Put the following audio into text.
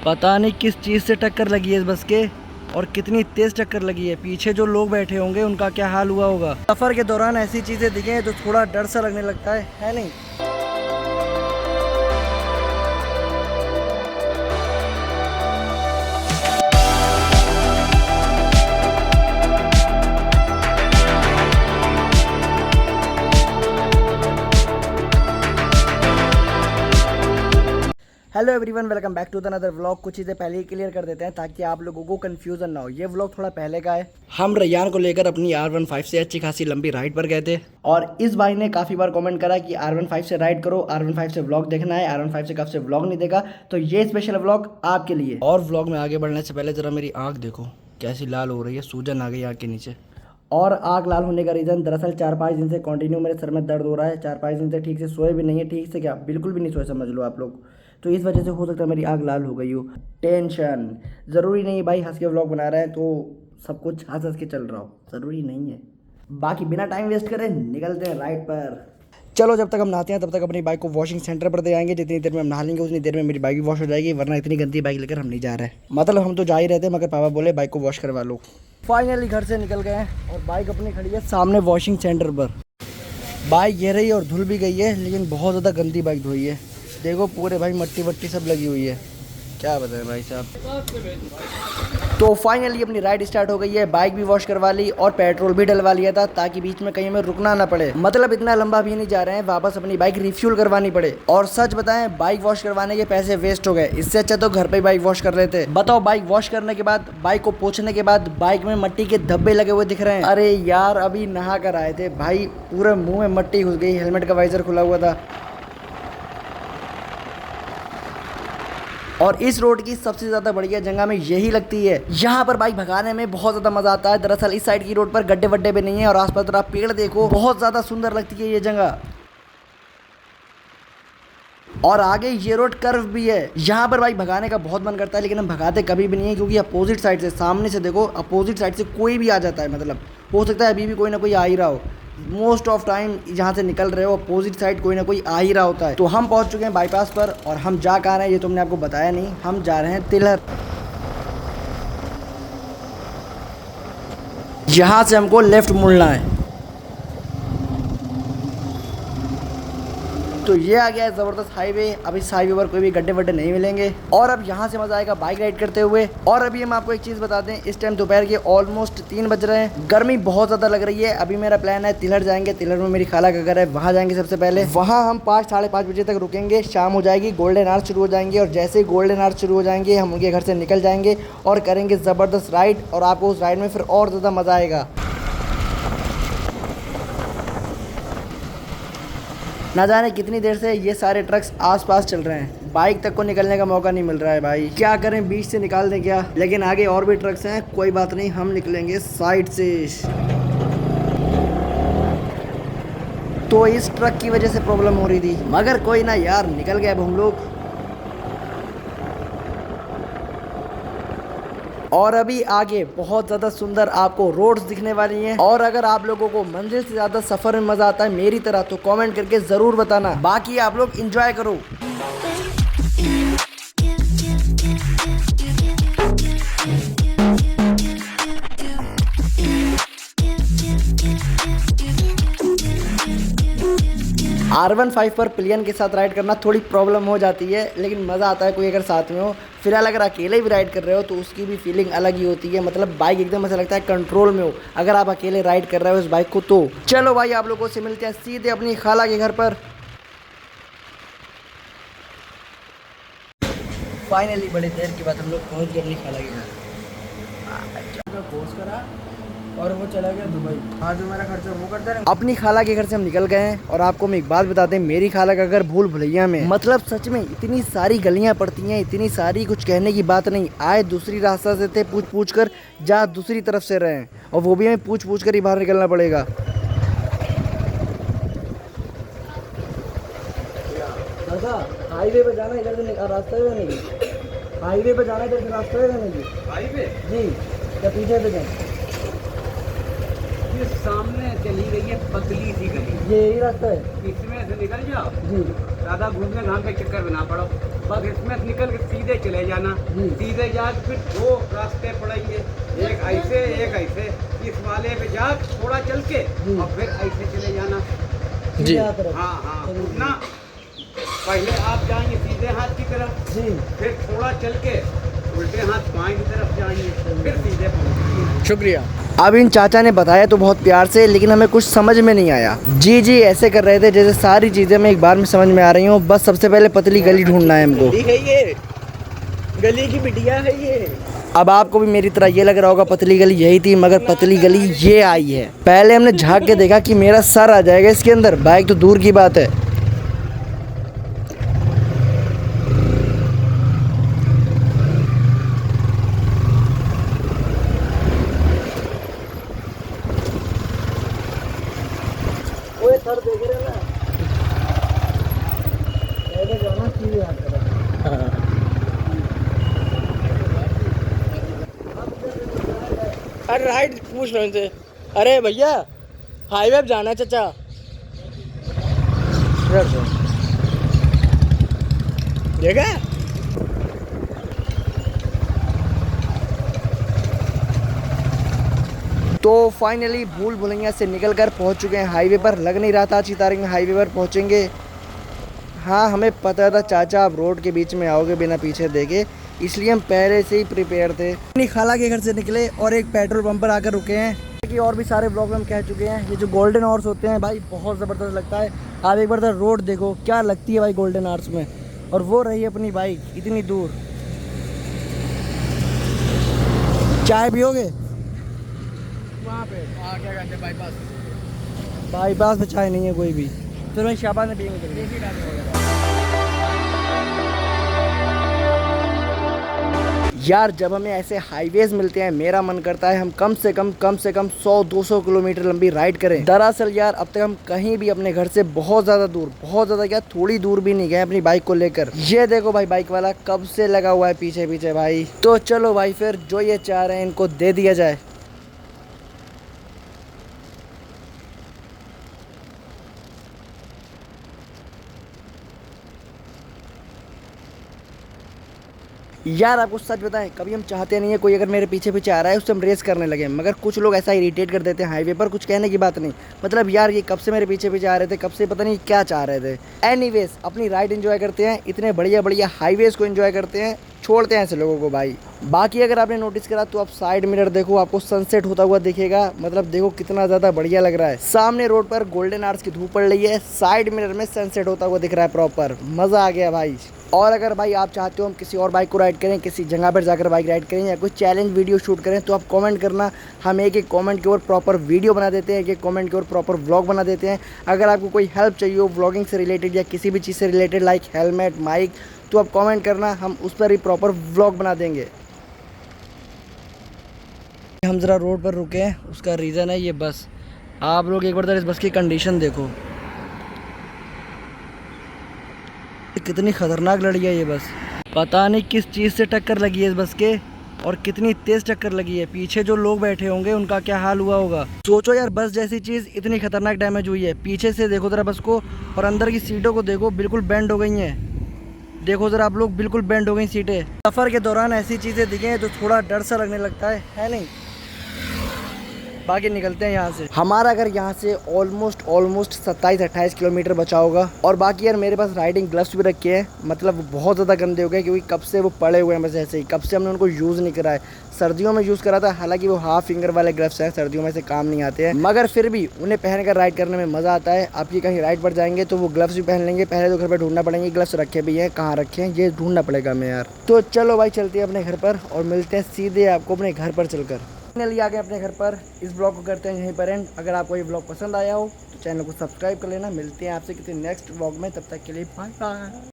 पता नहीं किस चीज़ से टक्कर लगी है इस बस के और कितनी तेज़ टक्कर लगी है। पीछे जो लोग बैठे होंगे उनका क्या हाल हुआ होगा। सफ़र के दौरान ऐसी चीज़ें दिखें तो थोड़ा डर सा लगने लगता है नहीं। Hello everyone, welcome back to the another vlog. कुछ चीज़ें पहले ही क्लियर कर देते हैं ताकि आप लोगों को कंफ्यूजन ना हो। ये व्लॉग थोड़ा पहले का है। हम रैयान को लेकर अपनी R15 से अच्छी खासी लंबी राइड पर गए थे और इस भाई ने काफ़ी बार कमेंट करा कि R15 से राइड करो, R15 से व्लॉग देखना है, R15 से कब से व्लॉग नहीं देखा। तो ये स्पेशल व्लॉग आपके लिए। और व्लॉग में आगे बढ़ने से पहले ज़रा मेरी आँख देखो कैसी लाल हो रही है, सूजन आ गई आँख के नीचे। और आग लाल होने का रीज़न दरअसल 4-5 दिन से कंटिन्यू मेरे सर में दर्द हो रहा है। 4-5 दिन से ठीक से सोए भी नहीं है। ठीक से क्या, बिल्कुल भी नहीं सोए समझ लो आप लोग। तो इस वजह से हो सकता है मेरी आग लाल हो गई हो। टेंशन ज़रूरी नहीं है भाई, हंस के व्लॉग बना रहे हैं तो सब कुछ हंस हंस के चल रहा हो, ज़रूरी नहीं है। बाकी बिना टाइम वेस्ट करें निकलते हैं राइड पर। चलो, जब तक हम नहाते हैं तब तक अपनी बाइक को वॉशिंग सेंटर पर दे आएंगे। जितनी देर में हम नहा लेंगे उतनी देर में मेरी बाइक भी वॉश हो जाएगी, वरना इतनी गंदी बाइक लेकर हम नहीं जा रहे हैं। मतलब हम तो जा ही रहते हैं, मगर पापा बोले बाइक को वॉश करवा लो। फाइनली घर से निकल गए हैं और बाइक अपनी खड़ी है सामने वॉशिंग सेंटर पर। बाइक ये रही और धुल भी गई है, लेकिन बहुत ज़्यादा गंदी बाइक धोई है। देखो पूरे भाई मट्टी वट्टी सब लगी हुई है, क्या बताएं भाई साहब। तो फाइनली अपनी राइड स्टार्ट हो गई है। बाइक भी वॉश करवा ली और पेट्रोल भी डलवा लिया था ताकि बीच में कहीं में रुकना ना पड़े। मतलब इतना लंबा भी नहीं जा रहे हैं, वापस अपनी बाइक रिफ्यूल करवानी पड़े। और सच बताएं, बाइक वॉश करवाने के पैसे वेस्ट हो गए। इससे अच्छा तो घर पे बाइक वॉश कर लेते। बताओ, बाइक वॉश करने के बाद, बाइक को पोंछने के बाद बाइक में मट्टी के धब्बे लगे हुए दिख रहे हैं। अरे यार, अभी नहा कर आए थे भाई, पूरे मुँह में मट्टी घुस गई। हेलमेट का वाइजर खुला हुआ था। और इस रोड की सबसे ज़्यादा बढ़िया जगह में यही लगती है, यहाँ पर बाइक भगाने में बहुत ज़्यादा मज़ा आता है। दरअसल इस साइड की रोड पर गड्ढे वड्ढे भी नहीं है और आसपास आप पेड़ देखो, बहुत ज़्यादा सुंदर लगती है ये जगह। और आगे ये रोड कर्व भी है। यहाँ पर बाइक भगाने का बहुत मन करता है, लेकिन हम भगाते कभी भी नहीं है, क्योंकि अपोजिट साइड से, सामने से देखो, अपोजिट साइड से कोई भी आ जाता है। मतलब हो सकता है अभी भी कोई ना कोई आ ही रहा हो। मोस्ट ऑफ टाइम जहाँ से निकल रहे हो अपोजिट साइड कोई ना कोई आ ही रहा होता है। तो हम पहुँच चुके हैं बाईपास पर और हम जा कहाँ रहे हैं ये तुमने आपको बताया नहीं। हम जा रहे हैं तिलहर। यहाँ से हमको लेफ्ट मुड़ना है। तो ये आ गया है ज़बरदस्त हाईवे। अब इस हाईवे पर कोई भी गड्ढे वड्ढे नहीं मिलेंगे और अब यहाँ से मज़ा आएगा बाइक राइड करते हुए। और अभी हम आपको एक चीज़ बता दें, इस टाइम दोपहर के ऑलमोस्ट 3 बज रहे हैं। गर्मी बहुत ज़्यादा लग रही है। अभी मेरा प्लान है तिलहर जाएंगे। तिलहर में मेरी खाला का घर है, वहाँ जाएंगे सबसे पहले। वहाँ हम 5 साढ़े 5 बजे तक रुकेंगे। शाम हो जाएगी, गोल्डन आवर्स शुरू हो जाएंगे और जैसे ही गोल्डन आवर्स शुरू हो जाएंगे हम उनके घर से निकल जाएंगे और करेंगे ज़बरदस्त राइड। और आपको उस राइड में फिर और ज़्यादा मज़ा आएगा। ना जाने कितनी देर से ये सारे ट्रक्स आसपास चल रहे हैं, बाइक तक को निकलने का मौका नहीं मिल रहा है भाई। क्या करें, बीच से निकाल दें क्या? लेकिन आगे और भी ट्रक्स हैं, कोई बात नहीं, हम निकलेंगे साइड से। तो इस ट्रक की वजह से प्रॉब्लम हो रही थी, मगर कोई ना यार, निकल गए अब हम लोग। और अभी आगे बहुत ज़्यादा सुंदर आपको रोड्स दिखने वाली हैं। और अगर आप लोगों को मंजिल से ज़्यादा सफ़र में मज़ा आता है मेरी तरह, तो कमेंट करके ज़रूर बताना। बाकी आप लोग एंजॉय करो। R15 पर पिलियन के साथ राइड करना थोड़ी प्रॉब्लम हो जाती है, लेकिन मज़ा आता है कोई अगर साथ में हो। फिलहाल अगर अकेले भी राइड कर रहे हो तो उसकी भी फीलिंग अलग ही होती है। मतलब बाइक एकदम ऐसा लगता है कंट्रोल में हो अगर आप अकेले राइड कर रहे हो इस बाइक को। तो चलो भाई, आप लोगों से मिलते हैं सीधे अपनी खाला के घर पर। फाइनली बड़ी देर के बाद हम लोग पहुँच गए अपनी खाला के घर। कोर्स करा और वो चला गया दुबई। आज जो मेरा खर्चा वो करता है। अपनी खाला के घर से हम निकल गए हैं और आपको मैं एक बात बता दें, मेरी खाला का घर भूल भुलैया में। मतलब सच में इतनी सारी गलियां पड़ती हैं, इतनी सारी, कुछ कहने की बात नहीं। आए दूसरी रास्ता से थे, पूछ पूछ कर जा दूसरी तरफ से रहे हैं, और वो भी हमें पूछ पूछ कर ही बाहर निकलना पड़ेगा। हाईवे पे जाना, इधर से रास्ता है नहीं। हाईवे पे जाना, इधर से रास्ता है नहीं। हाईवे जी, क्या पीछे पे जाए? ये सामने चली गई है पतली सी गली, यही रास्ता है। इसमें से निकल जाओ जी, ज़्यादा घूमने घाम के चक्कर में ना पड़ो, बस इसमें से निकल के सीधे चले जाना, सीधे जाके फिर दो रास्ते पड़ेंगे, एक ऐसे इस वाले पे जा थोड़ा चल के और फिर ऐसे चले जाना जी। हाँ हाँ उठना, पहले आप जाएंगे सीधे हाथ की तरफ जी। फिर थोड़ा चल के उल्टे हाथ बाएं की तरफ जाएंगे फिर सीधे पहुंचेंगे। शुक्रिया। अब इन चाचा ने बताया तो बहुत प्यार से, लेकिन हमें कुछ समझ में नहीं आया। जी जी ऐसे कर रहे थे जैसे सारी चीज़ें मैं एक बार में समझ में आ रही हूँ। बस सबसे पहले पतली गली ढूंढना है हमको। ये गली की बिटिया है ये। अब आपको भी मेरी तरह ये लग रहा होगा पतली गली यही थी, मगर पतली गली ये आई है। पहले हमने झांक के देखा कि मेरा सर आ जाएगा इसके अंदर, बाइक तो दूर की बात है। ओए सर देख रहे ना, ऐसे जाना सीधे हाथ तरफ। अरे राइट पूछ रहे थे। अरे भैया हाईवे पे जाना है चाचा। देखा तो फाइनली भूल भुलैया से निकलकर पहुंच चुके हैं हाईवे पर। लग नहीं रहा था आज की तारीख में हाईवे पर पहुंचेंगे। हाँ हमें पता था चाचा आप रोड के बीच में आओगे बिना पीछे देखे, इसलिए हम पहले से ही प्रिपेयर थे। अपनी खाला के घर से निकले और एक पेट्रोल पंप पर आकर रुके हैं कि और भी सारे ब्लॉग में हम कह चुके हैं। ये जो गोल्डन हॉर्स होते हैं भाई बहुत ज़बरदस्त लगता है। आप एक बार तो रोड देखो क्या लगती है भाई गोल्डन हॉर्स में, और वो रही अपनी बाइक इतनी दूर। चाय पियोगे? वहाँ पे क्या कहते हैं बाईपास। बाईपास में चाय नहीं है कोई भी, फिर मैं शाबाश में पियेंगे। यार जब हमें ऐसे हाईवेज मिलते हैं मेरा मन करता है हम कम से कम 100-200 किलोमीटर लंबी राइड करें। दरअसल यार अब तक हम कहीं भी अपने घर से बहुत ज़्यादा क्या थोड़ी दूर भी नहीं गए अपनी बाइक को लेकर। ये देखो भाई बाइक वाला कब से लगा हुआ है पीछे पीछे भाई। तो चलो भाई फिर जो ये चाह रहे हैं इनको दे दिया जाए। यार आपको सच बताएं कभी हम चाहते नहीं है कोई अगर मेरे पीछे पीछे आ रहा है उससे हम रेस करने लगे, मगर कुछ लोग ऐसा इरिटेट कर देते हैं हाईवे पर। कुछ कहने की बात नहीं, मतलब यार ये कब से मेरे पीछे पीछे आ रहे थे, कब से पता नहीं क्या चाह रहे थे। एनीवेज अपनी राइड एंजॉय करते हैं, इतने बढ़िया हाईवेज को एंजॉय करते हैं, छोड़ते हैं ऐसे लोगों को भाई। बाकी अगर आपने नोटिस करा तो आप साइड मिरर देखो, आपको सनसेट होता हुआ दिखेगा। मतलब देखो कितना ज़्यादा बढ़िया लग रहा है। सामने रोड पर गोल्डन आवर्स की धूप पड़ रही है, साइड मिरर में सनसेट होता हुआ दिख रहा है प्रॉपर। मज़ा आ गया भाई। और अगर भाई आप चाहते हो हम किसी और बाइक को राइड करें, किसी जगह पर जाकर बाइक राइड करें या कोई चैलेंज वीडियो शूट करें, तो आप कमेंट करना। हम एक एक कमेंट के ऊपर प्रॉपर वीडियो बना देते हैं, एक एक कमेंट के ऊपर प्रॉपर व्लॉग बना देते हैं। अगर आपको कोई हेल्प चाहिए हो व्लॉगिंग से रिलेटेड या किसी भी चीज़ से रिलेटेड लाइक हेलमेट माइक, तो आप कमेंट करना, हम उस पर ही प्रॉपर व्लॉग बना देंगे। हम ज़रा रोड पर रुके हैं, उसका रीज़न है ये बस। आप लोग एक बार इस बस की कंडीशन देखो, कितनी खतरनाक लड़ी है ये बस। पता नहीं किस चीज़ से टक्कर लगी है इस बस के और कितनी तेज़ टक्कर लगी है। पीछे जो लोग बैठे होंगे उनका क्या हाल हुआ होगा। सोचो यार बस जैसी चीज़ इतनी खतरनाक डैमेज हुई है। पीछे से देखो ज़रा बस को, और अंदर की सीटों को देखो बिल्कुल बेंड हो गई हैं। देखो ज़रा आप लोग, बिल्कुल बेंड हो गई सीटें। सफ़र के दौरान ऐसी चीज़ें दिखें तो थोड़ा डर सा लगने लगता है नहीं? बाकी निकलते हैं यहाँ से। हमारा घर यहाँ से ऑलमोस्ट 27-28 किलोमीटर बचा होगा। और बाकी यार मेरे पास राइडिंग ग्लव्स भी रखे हैं, मतलब बहुत ज़्यादा गंदे हो गए क्योंकि कब से वो पड़े हुए हैं बस ऐसे ही। कब से हमने उनको यूज़ नहीं करा है। सर्दियों में यूज़ करा था, हालांकि वो हाफ फिंगर वाले ग्लव्स हैं, सर्दियों में से काम नहीं आते हैं, मगर फिर भी उन्हें पहनकर राइड करने में मज़ा आता है। आप ये कहीं राइड पर जाएंगे तो वो ग्लव्स भी पहन लेंगे। पहले तो घर पर ढूंढना पड़ेंगे ग्लव्स रखे भी हैं, कहाँ रखे हैं ये ढूंढना पड़ेगा हमें यार। तो चलो भाई चलते हैं अपने घर पर और मिलते हैं सीधे आपको अपने घर पर चलकर। फाइनली आ गए अपने घर पर। इस ब्लॉग को करते हैं यहीं पर एंड। अगर आपको ये ब्लॉग पसंद आया हो तो चैनल को सब्सक्राइब कर लेना। मिलते हैं आपसे किसी नेक्स्ट ब्लॉग में, तब तक के लिए बाय बाय।